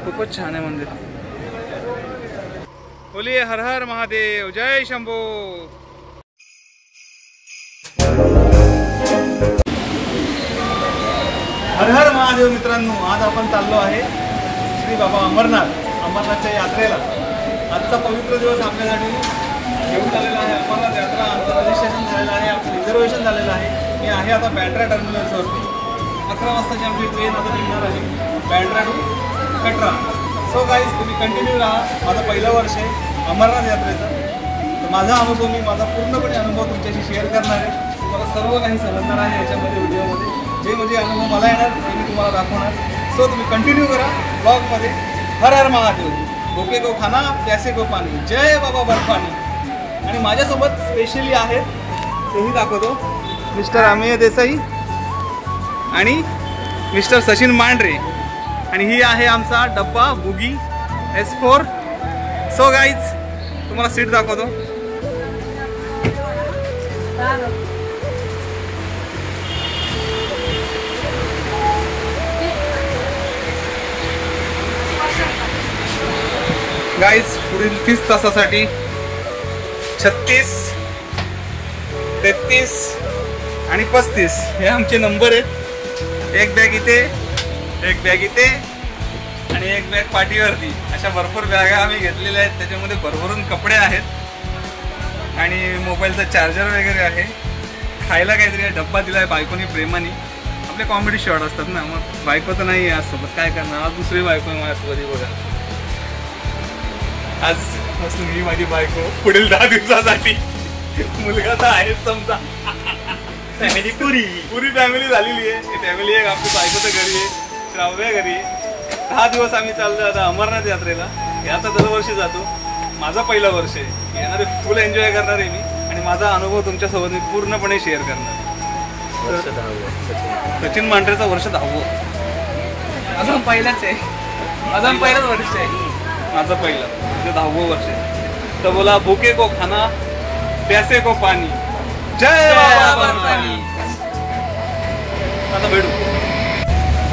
खूपच छान आहे मंदिर. बोलिए हर हर महादेव, जय शंभो. हर हर महादेव मित्रांनो, आज आपण चाललो आहे श्री बाबा अमरनाथच्या यात्रेला. आजचा पवित्र दिवस आपल्यासाठी घेऊन आलेला आहे. अमरनाथ यात्रा, आमचं रजिस्ट्रेशन झालेलं आहे, आमचं रिझर्वेशन झालेलं आहे. मी आहे आता बँड्रा टर्मिनल्सवरती. 11 वाजताची आमची ट्रेन आता निघणार आहे Bandra to Katra. So guys, तुम्ही कंटिन्यू राहा. माझं पहिलं वर्ष आहे अमरनाथ यात्रेचं. तर माझा अनुभव, मी माझा पूर्णपणे अनुभव तुमच्याशी शेअर करणार आहे. तुम्हाला सर्व काही समजणार आहे याच्यामध्ये, व्हिडिओमध्ये. जे म्हणजे अनुभव मला येणार ते मी तुम्हाला दाखवणार. सो तुम्ही कंटिन्यू करा ब्लॉगमध्ये. हर हर महादेव, भूखे को खाना प्यासे को पाणी, जय बाबा बर्फानी. आणि माझ्यासोबत स्पेशली आहेत, तेही दाखवतो, मिस्टर अमेय देसाई आणि मिस्टर सचिन मांढरे. आणि ही आहे आमचा डब्बा बुगी S4. सो गाईज, तुम्हाला सीट दाखवतो. गाईज, पुढील 30 तासासाठी 36, 33 आणि 35 हे आमचे नंबर आहेत. एक बॅग इथे, एक बॅग इथे आणि एक बॅग पाठीवरती. अशा भरपूर बॅगा आम्ही घेतलेल्या आहेत. त्याच्यामध्ये भरभरून कपडे आहेत आणि मोबाईलचा चार्जर वगैरे आहे. खायला काहीतरी डब्बा दिला आहे बायकोनी प्रेमाने. आपले कॉमेडी शॉट असतात ना, मग बायको तर नाही आहे आजसोबत, काय करणार. आज दुसरी बायको आहे माझ्यासोबत. बघा, आज असून ही माझी बायको पुढील 10 दिवसासाठी. मुलगा तर आहेच समजा. फॅमिली पुरी फॅमिली झालेली आहे. फॅमिली आहे. आमची बायको तर घरी आहे, श्राव्या घरी आहे. 10 दिवस आम्ही चाललो आता अमरनाथ यात्रेला. हे आता दरवर्षी जातो. माझा पहिला वर्ष आहे. येणारे फुल एन्जॉय करणार आहे मी. आणि माझा अनुभव तुमच्यासोबत मी पूर्णपणे शेअर करणार. सचिन मांढरेचं वर्ष 10वं. अजून पहिलाच आहे, अजून पहिलंच वर्ष आहे माझं पहिलं. 10वं वर्ष आहे. तर बोला, भूखे को खाना प्यासे को पाणी, जय बाबा बर्फानी. आता भेटू.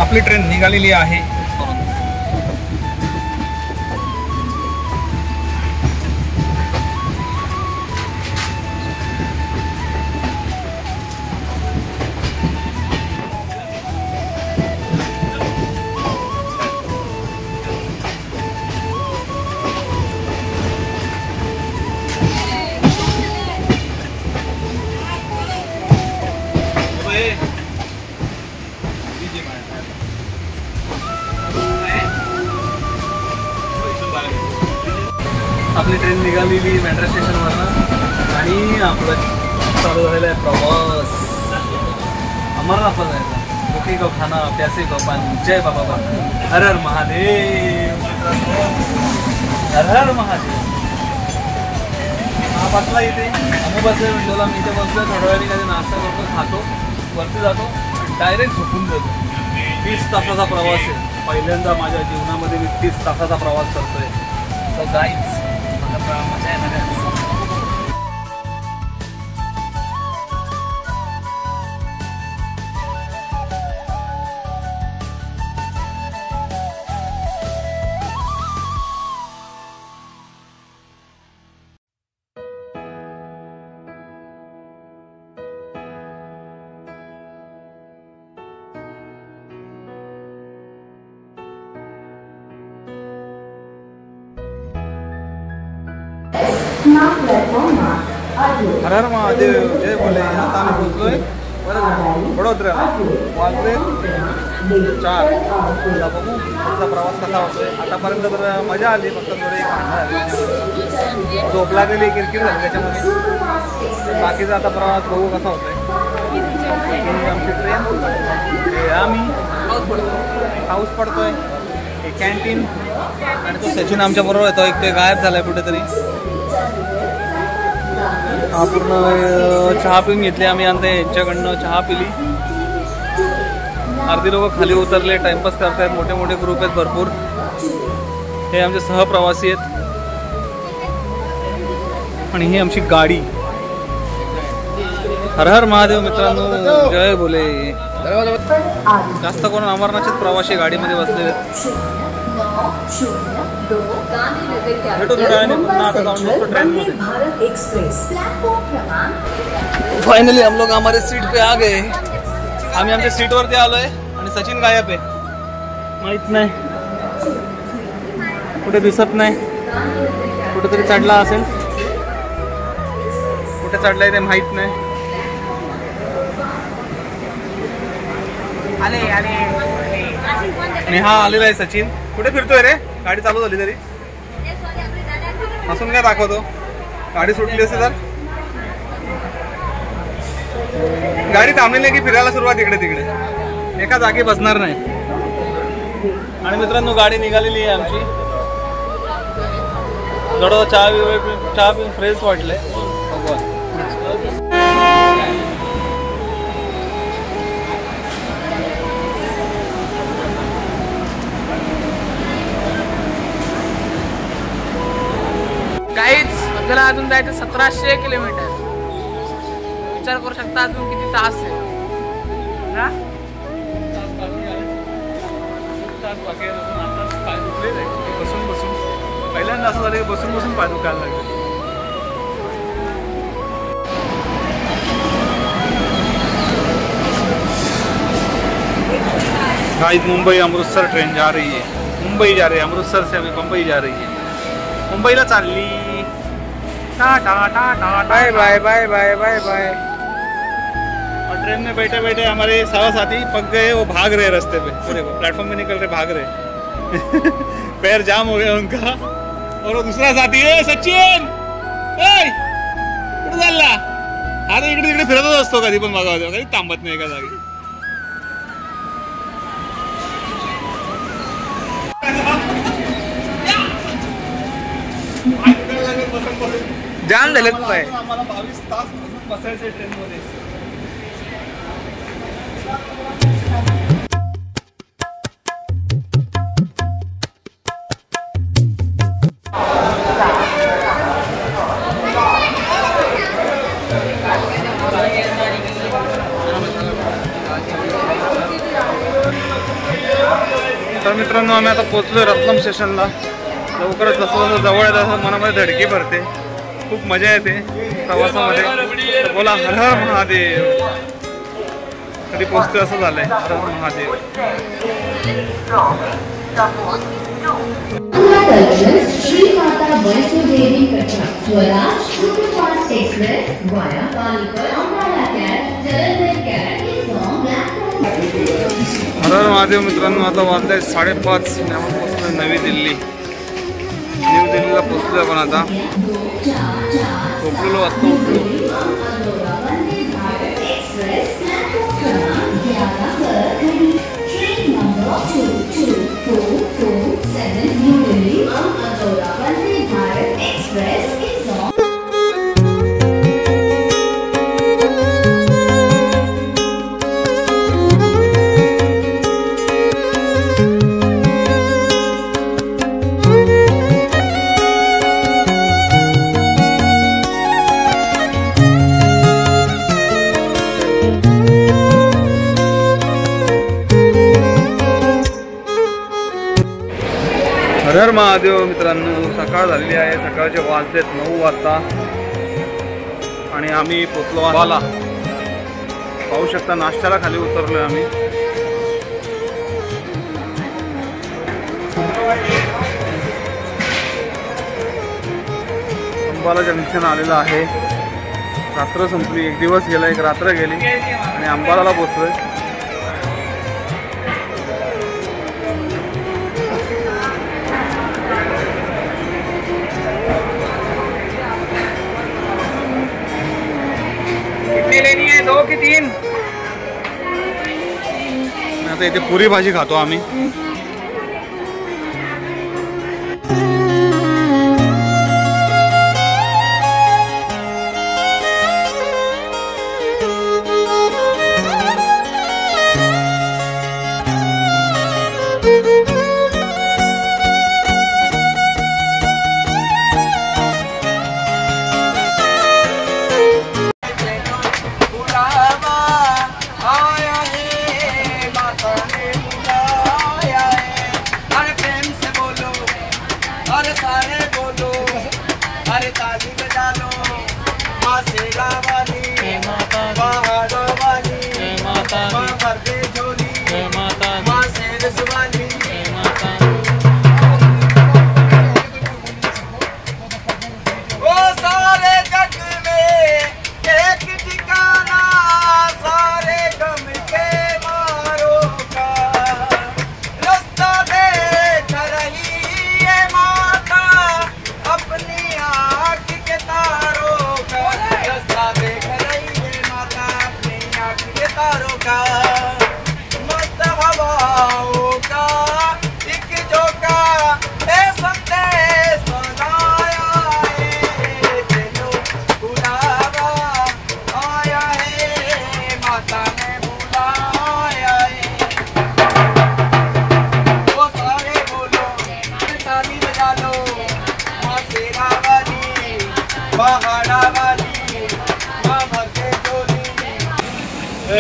आपली ट्रेन निघालेली आहे. आपली ट्रेन निघालेली बँड्रा स्टेशनवरनं आणि आपलं चालू झालेला आहे प्रवास अमरनाथला जायचा. भूखे को खाना प्यासे को पाणी, जय बाबा बर्फानी. हर हर महादेव, हर हर महादेव. हा बसला इथे, आम्ही बसलो विंडोला. मी इथे बसलो. थोड्या वेळाने काही नाश्ता करतो, खातो, वरती जातो, डायरेक्ट झोपून जातो. 30 तासाचा प्रवास आहे. पहिल्यांदा माझ्या जीवनामध्ये मी 30 तासाचा प्रवास करतोय. सो गाईज, मजा येणार आहे. हर हर महादेव, जय बोले. आता आम्ही पोहोचलोय वडोदरा. वाजले 4. बघू पुढचा प्रवास कसा होतोय. आतापर्यंत तर मजा आली, फक्त थोडं एक झोप लागलेली, किरकिर झाली त्याच्यामध्ये. बाकीचा आता प्रवास बघू कसा होतोय. आमची ट्रेन, आम्ही पाऊस पडतोय, एक कॅन्टीन आणि तो सचिन आमच्या बरोबर येतो. एक ते गायब झालाय कुठेतरी. हा पूर्ण चहा पिऊन घेतली आम्ही. आणि यांच्याकडनं चहा पिली. अर्धी लोक खाली उतरले, टाइमपास करतायत. मोठे मोठे ग्रुप आहेत भरपूर. हे आमचे सहप्रवासी आहेत. आणि ही आमची गाडी हर हर महादेव मित्रांनो, जय बोले. जास्त करून अमरनाथचे प्रवासी गाडीमध्ये बसलेले. भेटू थोड्या वेळाने पुन्हा आता जाऊन बसतो ट्रेनमध्ये. फाइनली हम लोग हमारे सीट पे आ गए. आम्ही आमच्या सीटवरती आलोय आणि सचिन गायब आहे. माहित नाही कुठे, दिसत नाही. कुठेतरी चढला असेल. कुठे चढलाय ते माहित नाही. आणि हा आलेला आहे सचिन. कुठे फिरतोय रे? गाडी चालू झाली तरी असून काय दाखवतो. गाडी सुटली असेल तर गाडी थांबलेली की फिरायला सुरुवात इकडे तिकडे, एका जागी बसणार नाही. आणि मित्रांनो गाडी निघालेली आहे आमची. थोडं चहा पिऊन फ्रेश वाटले. काहीच आपल्याला अजून जायचं 1700 किलोमीटर. विचार करू शकता अजून किती तास आहे ना. बसून बसून पहिल्यांदा असं झालं की बसून बसून पाय दुखायला लागले. गाइस मुंबई अमृतसर ट्रेन जा रही है. मुंबई जा रही है. अमृतसर से हमें मुंबई जा रही है. मुंबईला चालली. Tata tata bye bye bye bye bye bye. और ट्रेन में बैठे बैठे हमारे साथी पक गए. वो भाग रहे रास्ते पे. पूरे प्लेटफॉर्म में निकल रहे, भाग रहे. पैर जाम हो गया उनका. और वो दूसरा साथी है सचिन. कुठे चालला? आता इकडे तिकडे फिरतच असतो. कधी पण बघा, कधी थांबत नाही एका जागी. जाम झालेत पाय. आम्हाला 22 तास बसायचे ट्रेनमध्ये. तर मित्रांनो आम्ही आता पोहोचलोय रत्नम स्टेशनला. लवकरच जसं जसं जवळ आहे तसं मनामध्ये धडकी भरते. खूप मजा येते प्रवासामध्ये. बोला हर हर महादेव. कधी पोहोचतोय असं झालंय. हर हर Mahadev. Shri Mata Vaishno Devi Katra Swaraj superfast express via Paligarh Ambala cantt Jalandhar cantt हर हर महादेव. मित्रांनो आता वाजले 5:30. आपण पोहोचलोय नवी दिल्ली. न्यू दिल्लीला पोहोचलोय. पण आता झोपलेलो वाजता उठलो. हर हर महादेव. मित्रांनो सकाळ झालेली आहे. सकाळचे वाजलेत 9 वाजता आणि आम्ही पोचलो अंबाला. पाहू शकता नाश्त्याला खाली उतरलोय आम्ही. अंबाला जंक्शन आलेलं आहे. रात्र संपली. एक दिवस गेला, एक रात्र गेली आणि अंबालाला पोचलोय. लेनी है 2 की 3. आता इथे पुरी भाजी खातो आम्ही.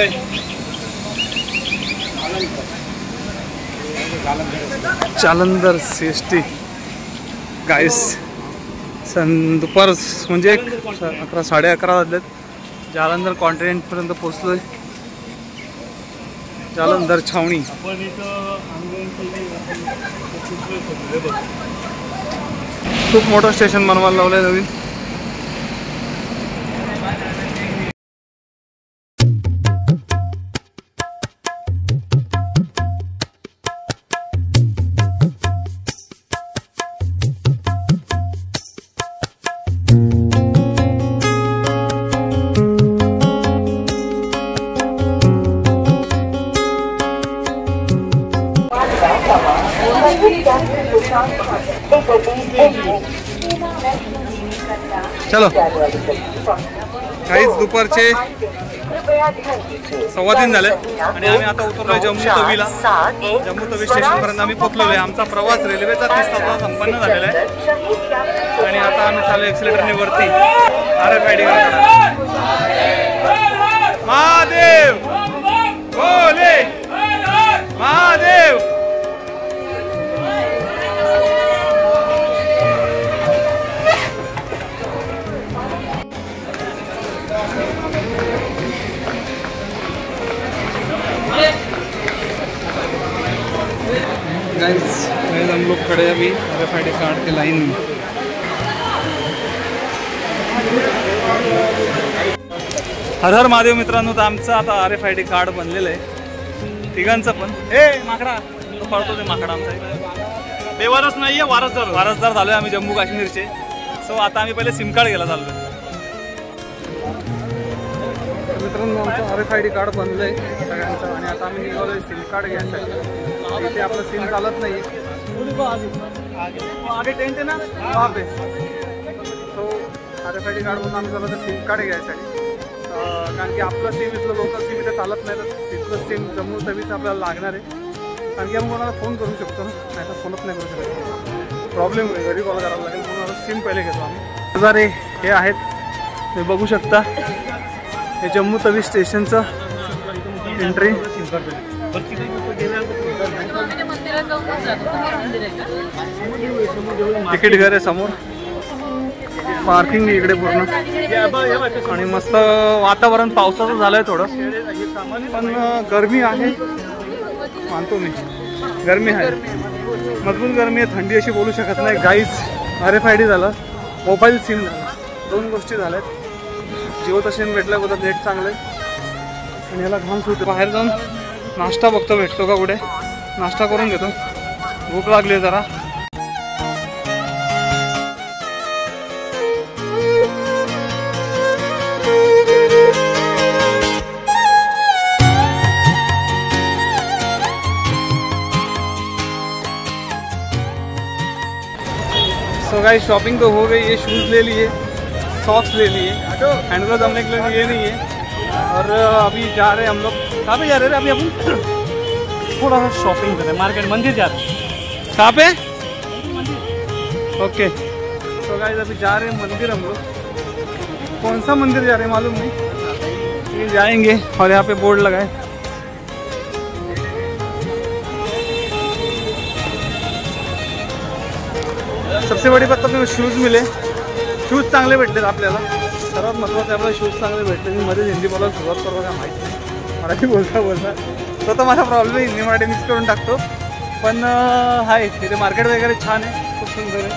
चाललोय जालंधर CST गाईस. दुपार म्हणजे 11 साडे 11 वाजलेत. जालंधर कॉन्टिनेंटपर्यंत पोहोचलोय. जालंधर छावणी. खूप मोठं स्टेशन बनवायला लावलंय नवीन. चलो काहीच दुपारचे 3:15 झाले आणि आम्ही आता उतरलोय जम्मू तवीला. जम्मू तवी स्टेशन पर्यंत आम्ही पोहोचलेलो आहे. आमचा प्रवास रेल्वेचा 30 तासाचा संपन्न झालेला आहे आणि आता आम्ही चालू एक्सिलेटरने वरती RFID महादेव भोले महादेव. गाइस हम लोग खड़े हैं अभी RFID कार्ड के लाइन में. हर हर महादेव मित्रांनो. तर आमचं आता RFID कार्ड बनलेलं आहे तिघांचं पण. माकडा तो पळतो ते माकडा आमचा बेवारस नाहीये वारसदार झालोय आम्ही जम्मू काश्मीरचे. सो आता आम्ही पहिले सिम कार्ड घ्यायला चाललोय. मित्रांनो आमचं RFID कार्ड बनलंय सगळ्यांचं आणि आता आम्ही निघालोय सिम कार्ड घ्यायसाठी. इथे आपलं सिम चालत नाही. आगे टेंट आहे ना वहाँ पे. सो RFID कार्ड म्हणून आम्ही चाललो सिम कार्ड घ्यायसाठी. कारण की आपलं सिम इथलं लोकल सिम इथे चालत नाही तर इथलं सिम जम्मू तवीच आपल्याला लागणार आहे. कारण की आम्ही कोणाला फोन करू शकतो नाही तर फोनच नाही करू शकतो. प्रॉब्लेम आहे घरी कॉल करायला लागेल म्हणून सिम पहिले घेतो आम्ही. जर हे आहेत हे बघू शकता. हे जम्मू तवी स्टेशनचं एंट्री. तिकीट घर आहे समोर. पार्किंग इकडे पूर्ण आणि मस्त वातावरण पावसाचं झालंय थोडं पण गरमी आहे मानतो मी. गरमी आहे मजबूत गरमी आहे. थंडी अशी बोलू शकत नाही. गाईज RFID झालं मोबाईल सिम झालं. 2 गोष्टी झाल्यात. जिओचं सिम भेटलं कुठं नेट चांगलं आहे आणि याला घाम सुटतो. बाहेर जाऊन नाश्ता बघतो भेटतो का कुठे. नाश्ता करून घेतो. भूक लागली जरा. सो गाइस शॉपिंग तो हो गई है. शूज़ ले लिए, सॉक्स ले लिए, हैंड ग्लव्स हमने के लिए नहीं है. और अभी जा रहे हैं हम लोग. कहाँ पे जा रहे हैं अभी अपन? थोड़ा सा शॉपिंग कर रहे हैं. मार्केट मंदिर जा रहे हैं. कहाँ पे? ओके. तो गाइस अभी जा रहे हैं मंदिर हम लोग. कौन सा मंदिर जा रहे हैं मालूम नहीं. ये जाएंगे और यहाँ पे बोर्ड लगाए. सबसे बड़ी बात तो शूज मिले. शूज चांगले भेटलेत आपल्याला. सर्वात महत्त्वाचं आपल्याला शूज चांगले भेटले. मी मध्ये हिंदी बोलायला सुरुवात करतो का माहीत नाही. मराठी बोलता तो तर माझा प्रॉब्लेम आहे. हिंदी मराठी मिक्स करून टाकतो. पण आहे तिथे मार्केट वगैरे छान आहे. खूप सुंदर आहे.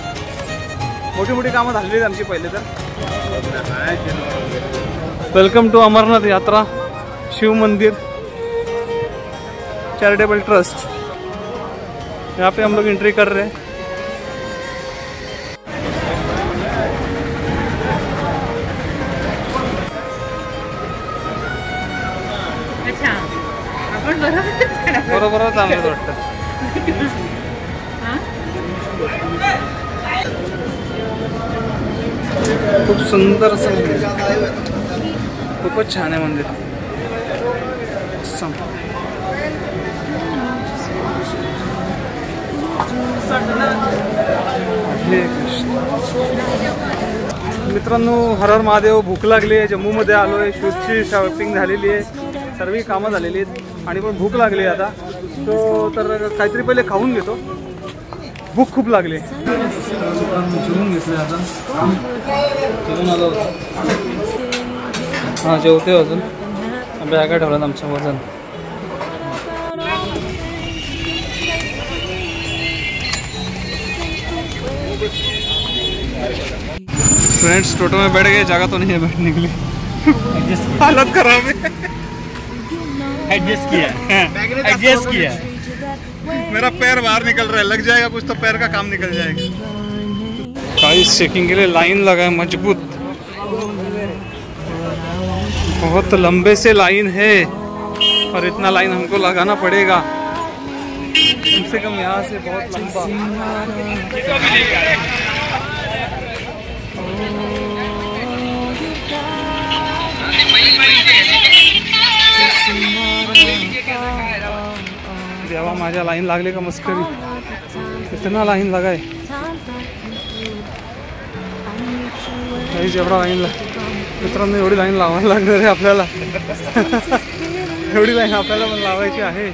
मोठी मोठी कामं झालेली आहेत आमची पहिले तर. वेलकम टू अमरनाथ यात्रा शिव मंदिर चैरिटेबल ट्रस्ट. यहाँ पे हम लोग एंट्री कर रहे हैं. बरोबर चांगलं वाटतं. खूप सुंदर असं मंदिर. खूपच छान आहे मंदिर. मित्रांनो हर हर महादेव. भूक लागली आहे. जम्मूमध्ये आलो आहे. शूजची शॉपिंग झालेली आहे. सर्व कामं झालेली आहेत आणि पण भूक लागली आता, तो तर काहीतरी पहिले खाऊन घेतो, भूक खूप लागली. जेवून घेतलं आता, जेवून आलो होतो. हां जेवते अजून, बॅगा ठेवल्यात आमच्या वजन. फ्रेंड्स टोटो में बैठ गए, जगह तो नहीं है बैठने के लिए, हालत खराब है. एडजस्ट किया मेरा पैर बाहर निकल रहा है, लग जाएगा कुछ तो पैर का काम निकल जाएगा. गाइस चेकिंग के लिए लाइन लगा है मजबूत, बहुत लंबे से लाइन है और इतना लाइन हमको लगाना पड़ेगा, कम से कम यहाँ से बहुत लंबा. देवा माझ्या लाईन लागले का मस्करी, कितना लाईन लगाय एवढा लाईन मित्रांनो, एवढी लाईन लावायला लागणार आहे आपल्याला. एवढी लाईन आपल्याला पण लावायची आहे.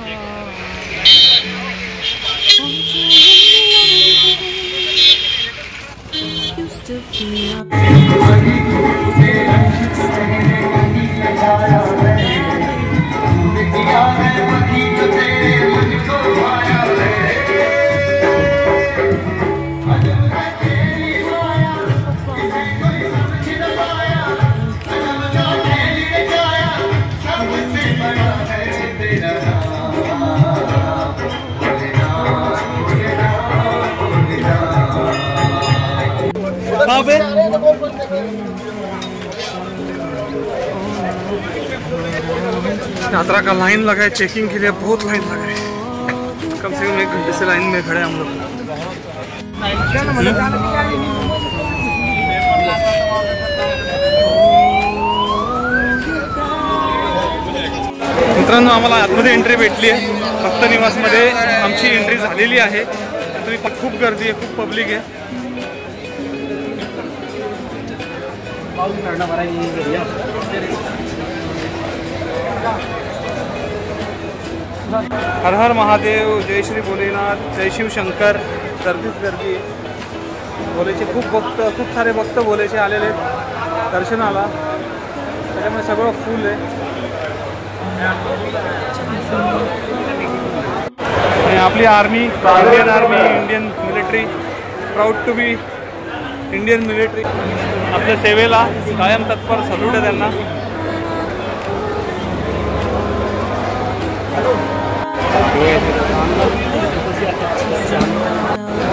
यात्रा का लाइन लगा है चेकिंग के लिए, बहुत लाइन लगा है, कम से कम 1 घंटे से लाइन में खड़े हैं हम लोग. मित्रांनो आम्हाला आतमध्ये एंट्री भेटली आहे, भक्त निवासमध्ये आमची एंट्री झालेली आहे. तुम्ही खूप गर्दी आहे, खूप पब्लिक आहे. हर हर महादेव, जय श्री भोलेनाथ, जय शिव शंकर. गर्दीच गर्दी आहे. भोलेचे खूप सारे भक्त भोलेचे आलेले आहेत दर्शनाला, त्याच्यामुळे सगळं फुल आहे. आणि आपली army, Indian army, Indian military, proud to be Indian military. आपल्या सेवेला कायम तत्पर, सल्यूट आहे त्यांना.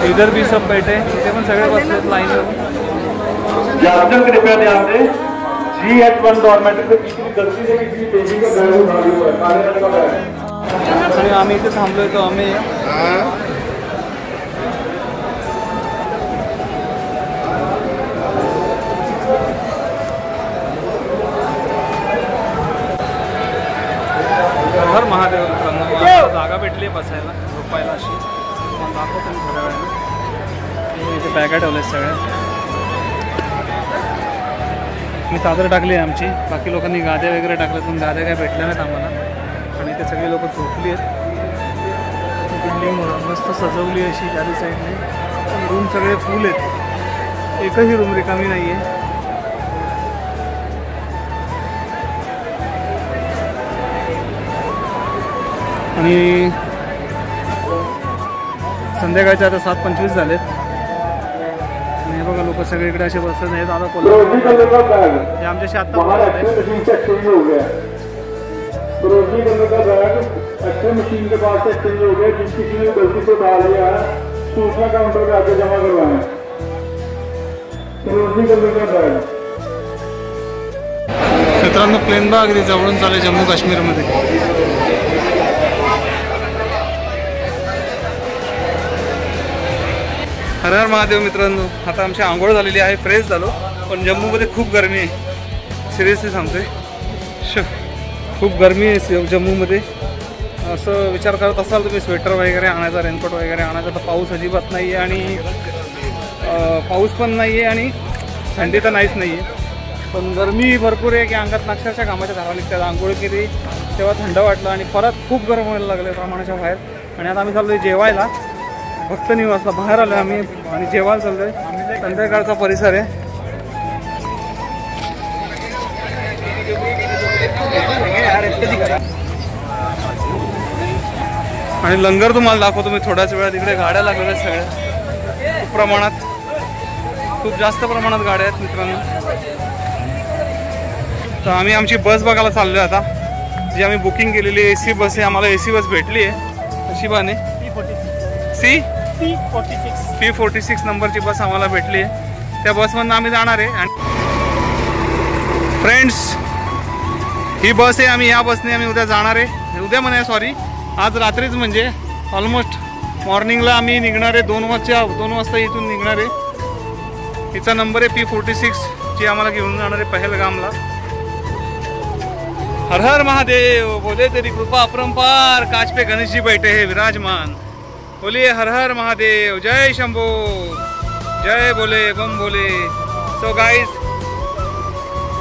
इधर भी सब बैठे, इथे पण सगळे बसलेत लाईन लावून. कृपया ध्यान दें, G-H1 डॉर्मेटरी से किसी गलती से किसी बेबी का बैग उठा हुआ है, काले रंग का बैग. आणि आम्ही इथे थांबलोय, तो आम्ही हर महादेव. जागा भेटली बसायला, झोपायला अशी दाखवतो मी थोड्या वेळाने. इथे बॅगा ठेवल्या सगळ्या. मी चादर टाकली आहे आमची, बाकी लोकांनी गाद्या वगैरे टाकल्या, पण गाद्या काय भेटल्या नाहीत आम्हाला. आणि इथे सगळे लोक झोपली आहेत. बिल्डिंग मस्त सजवली अशी चारी साईडने. रूम सगळे फुल आहेत, एकही रूम रिकामी नाही आहे. आणि संध्याकाळचे आता 7:25 झालेत. आणि हे बघा लोक सगळीकडे असे बसत आहेत. आता हे आमच्याशी आत्ता मशीन के पास से एक्सचेंज हो गया, जिस किसी ने गलती से डाल दिया है सूचना काउंटर पे आके जमा करवाएं. मित्रांनो प्लेन बघा अगदी जवळून चालले जम्मू काश्मीरमध्ये. हर हर महादेव. मित्रांनो आता आमची आंघोळ झालेली आहे, फ्रेश झालो, पण जम्मूमध्ये खूप गरमी आहे. सिरियसली सांगतोय, खूप गरमी आहे जम्मूमध्ये. असं विचार करत असाल तुम्ही स्वेटर वगैरे आणायचा, रेनकोट वगैरे आणायचा, तर पाऊस अजिबात नाही आहे. आणि पाऊस पण नाही आहे आणि थंडी तर नाहीच नाही आहे. पण गरमी भरपूर आहे की अंगात अक्षरशः घामाच्या धारा निघतात. आंघोळ केली तेव्हा थंड वाटलं आणि परत खूप गरम व्हायला लागलं प्रमाणाच्या बाहेर. आणि आता आम्ही चाललोय जेवायला भक्त निवासला. बाहेर आलोय आम्ही आणि जेवायला चाललोय. संध्याकाळचा परिसर आहे. आणि लंगर तुम्हाला दाखवतो मी थोड्याच वेळात. इकडे गाड्या लागलेल्या आहेत सगळ्या खूप प्रमाणात, खूप जास्त प्रमाणात गाड्या आहेत मित्रांनो. तर आम्ही आमची बस बघायला चाललोय आता, जी आम्ही बुकिंग केलेली AC बस आहे. आम्हाला AC बस भेटली आहे नशिबाने. P46 नंबरची बस आम्हाला भेटली आहे. त्या बसमधून आम्ही जाणार आहे. आणि फ्रेंड्स ही बस आहे. आम्ही या बसने आम्ही उद्या जाणार आहे. उद्या म्हणे सॉरी आज रात्रीच, म्हणजे ऑलमोस्ट मॉर्निंगला आम्ही निघणार आहे. 2 वाजता इथून निघणार आहे. हिचा नंबर आहे P46 जी आम्हाला घेऊन जाणार आहे पहलगामला. हर हर महादेव बोले तेरी कृपा अपरंपार, काच पे गणेश जी बैठे हैं विराजमान. बोलिए हर हर महादेव, जय शंभो, जय बोले बम बोले. सो गाइस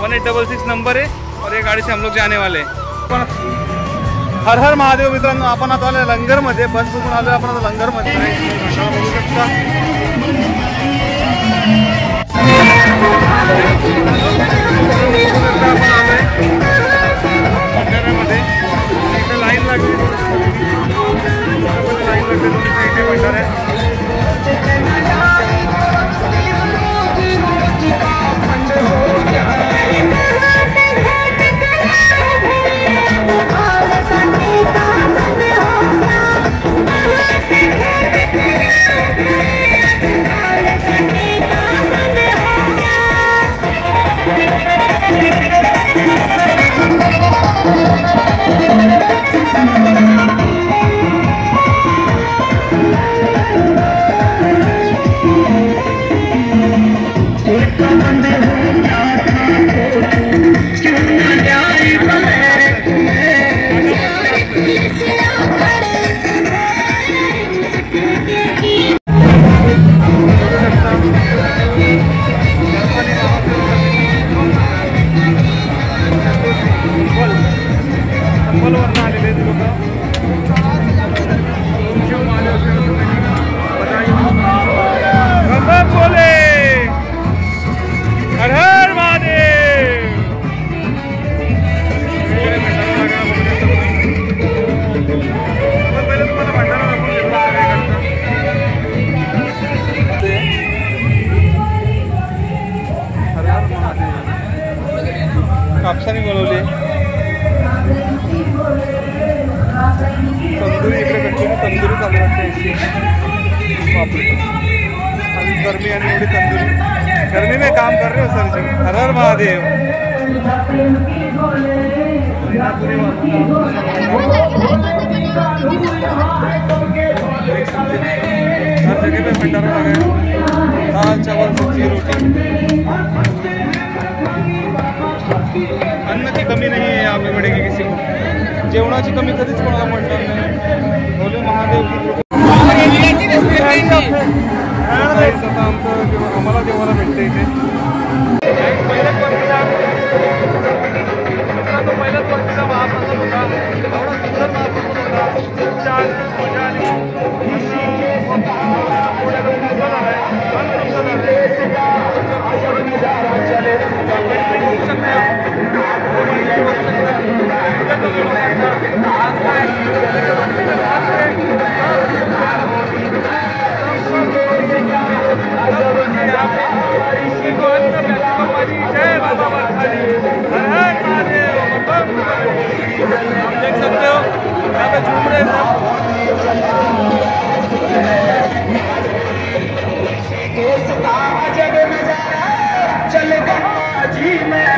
1866 नंबर है और ये गाड़ी से हम लोग जाने वाले हैं. हर हर महादेव मित्रांनो. आपण आता आलोय लंगरमध्ये. बस बघून आलोय आपण आता लंगरमध्ये. बघू शकता इथे लाईन लागली. लाईन लागली इथे भंडार आहे. कापसाने बोलवले तंदुरी. इकडे कंटिन्यू तंदुरी चालू असते. बापरे आणि गर्मी आणि एवढी तंदुरी. गर्मी में काम कर रहे हो सर जी. हर हर महादेव. हर जगह पे भंडारा लगा है. दाल चावल सब्जी रोटी. अन्न की कमी नाही आहे यहाँ पे पडेगी किसी को. जेवणाची कमी कधीच कोणाला पडणार नाही. बोले महादेव की आता आमचं आम्हाला जेवायला भेटतं इथे. पहिल्याच वर्षीचा महाप्रसाद होता. एवढा सुंदर महाप्रसाद होता. खूप छान मजा आली. देख सकते हो यहाँ पे झूम रहे सब. चल जी मैं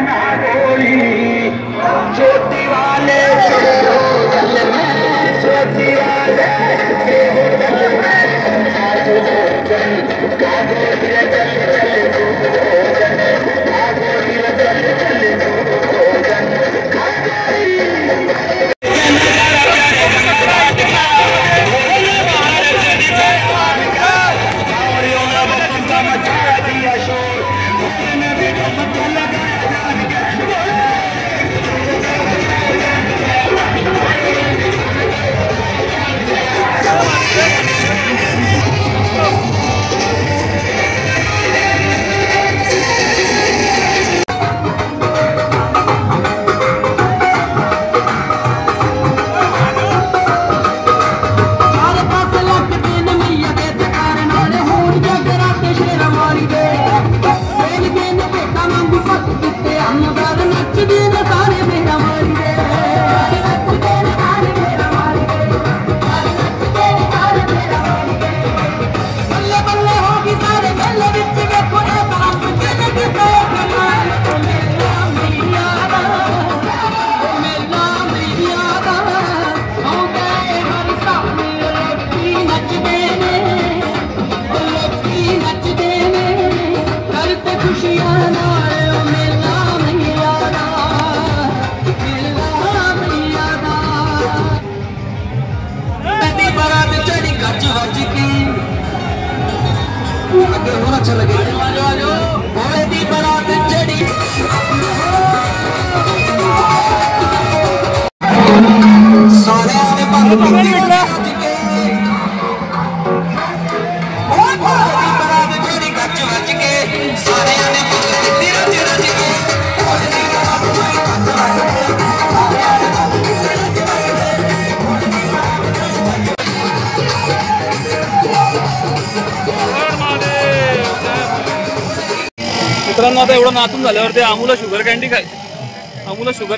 मित्रांनो आता एवढं नाचून झाल्यावर ते अमूला शुगर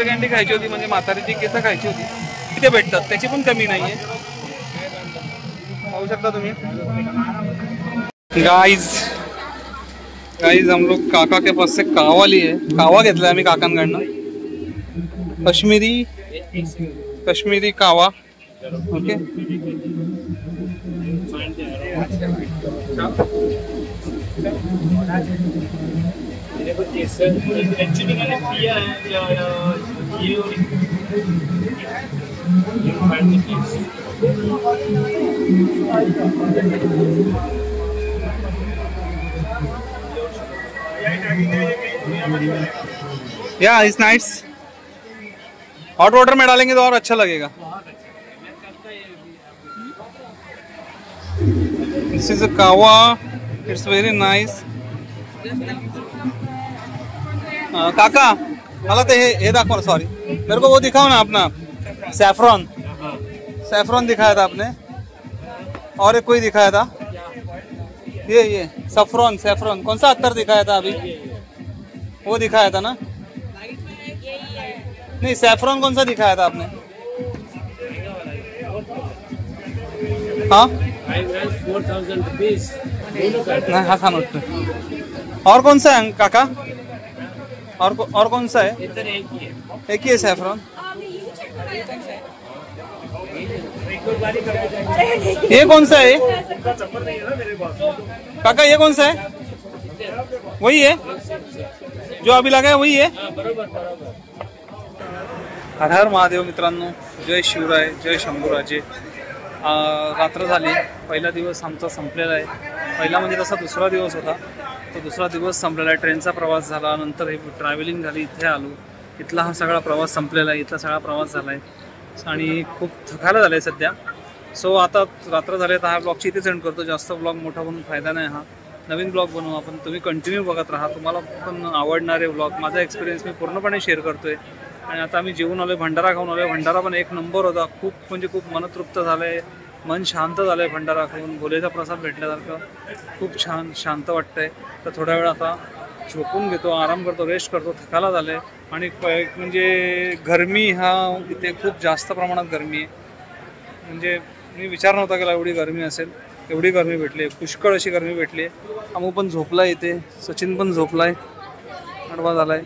कँडी खायची होती, म्हणजे म्हातारीची केसं खायची होती. तिथे भेटतात, त्याची पण कमी नाहीये. पाहू शकता तुम्ही. गाइस हम लोग काका के पास से कावा लिए. कावा घेतलाय आम्ही काकांकडनं. कश्मीरी कावा. ओके. एक्चुअली मैंने किया है ये या इट्स नाइस. हॉट वाटर में डालेंगे तो और अच्छा लगेगा. दिस इज अ कावा. It's very nice. काका मला ते हे दाखवा. सॉरी, मेरे को वो दिखाओ ना अपना सैफरॉन दिखाया था आपने, और एक कोई दिखाया था. ये सैफरॉन कौन सा अत्तर दिखाया था अभी? वो दिखाया था ना? नहीं, सैफरॉन कौन सा दिखाया था आपने? हाँ 4,000 rupees. नहीं, हाँ खान. और कौन सा है काका? और कौन सा है? इधर एक ही है सैफरॉन. ये कौन सा है काका? ये कौन सा है? वही है जो अभी लगा है, वही है. हर हर महादेव मित्रांनो. जय शिवराय, जय शंभूराजे. रात्र झाली. पहिला दिवस आमचा संपलेला आहे. पहिला म्हणजे तसा दुसरा दिवस होता. तो दुसरा दिवस संपलेला आहे. ट्रेनचा प्रवास झाला, नंतर हे ट्रॅव्हलिंग झाली, इथे आलो. इथला हा सगळा प्रवास संपलेला आहे. इथला सगळा प्रवास झाला आहे आणि खूप थकायला झालं आहे सध्या. सो आता रात्र झाले तर हा ब्लॉगची इथे सेंड करतो. जास्त ब्लॉग मोठा बनवून फायदा नाही. हा नवीन ब्लॉग बनवू आपण. तुम्ही कंटिन्यू बघत राहा. तुम्हाला पण आवडणारे ब्लॉग, माझा एक्सपिरियन्स मी पूर्णपणे शेअर करतो आहे. आणि आता आम्ही जेवून आलो, भंडारा खाऊन आलो. भंडारा पण एक नंबर होता. खूप म्हणजे खूप मनतृप्त झालं आहे. मन शांत झालं आहे भंडारा खाऊन. भोलेचा प्रसाद भेटल्यासारखं खूप छान शांत वाटतं आहे. तर थोड्या वेळ आता झोपून घेतो, आराम करतो, रेस्ट करतो. थकायला झालं आहे. आणि म्हणजे गरमी हा इथे खूप जास्त प्रमाणात गरमी आहे. म्हणजे मी विचार नव्हता केला एवढी गरमी असेल. एवढी गरमी भेटली आहे, पुष्कळ अशी गरमी भेटली आहे. अमू पण झोपला आहे इथे, सचिन पण झोपला आहे, आडवा झाला आहे.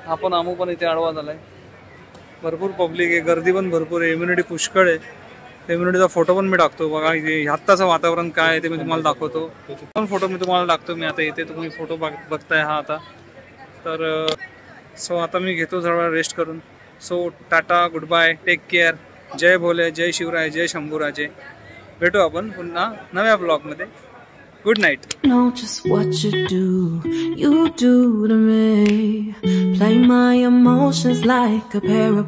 हा पण अमू पण इथे आडवा झाला आहे. भरपूर पब्लिक आहे, गर्दी पण भरपूर आहे. इम्युनिटी पुष्कळ आहे. इम्युनिटीचा फोटो पण मी टाकतो. बघा इथे आत्ताचं वातावरण काय आहे ते मी तुम्हाला दाखवतो. पण फोटो मी तुम्हाला टाकतो. मी आता इथे तुम्ही फोटो बघताय हा आता. तर सो आता मी घेतो जरा रेस्ट करून. So tata, good bye, take care. जय भोले, जय शिवराय, जय शंभूराजे. भेटू आपण पुन्हा नव्या ब्लॉगमध्ये. Good night. Know just what you do to me. Play my emotions like a pair of